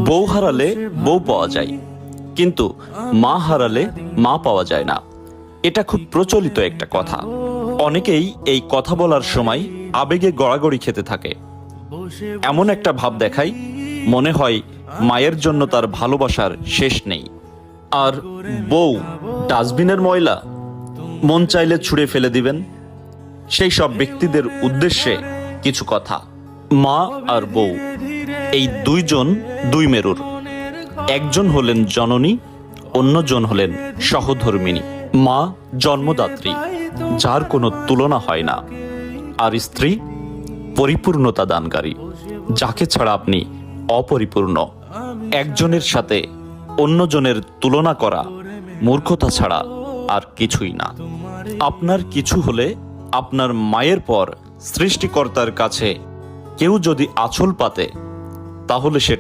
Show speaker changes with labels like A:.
A: বউ হারালে বউ পাওয়া যায়, কিন্তু মা হারালে মা পাওয়া যায় না। এটা খুব প্রচলিত একটা কথা। অনেকেই এই কথা বলার সময় আবেগে গড়াগড়ি খেতে থাকে। এমন একটা ভাব দেখায়, মনে হয় মায়ের জন্য তার ভালোবাসার শেষ নেই। আর বউ ডাস্টবিনের ময়লা, মন চাইলে ছুঁড়ে ফেলে দিবেন। সেই সব ব্যক্তিদের উদ্দেশ্যে কিছু কথা। মা আর বউ এই দুইজন দুই মেরুর। একজন হলেন জননী, অন্যজন হলেন সহধর্মিণী। মা জন্মদাত্রী, যার কোনো তুলনা হয় না। আর স্ত্রী পরিপূর্ণতা দানকারী, যাকে ছাড়া আপনি অপরিপূর্ণ। একজনের সাথে অন্যজনের তুলনা করা মূর্খতা ছাড়া আর কিছুই না। আপনার কিছু হলে আপনার মায়ের পর সৃষ্টিকর্তার কাছে কেউ যদি আঁচল পাতে, তাহলে সেটা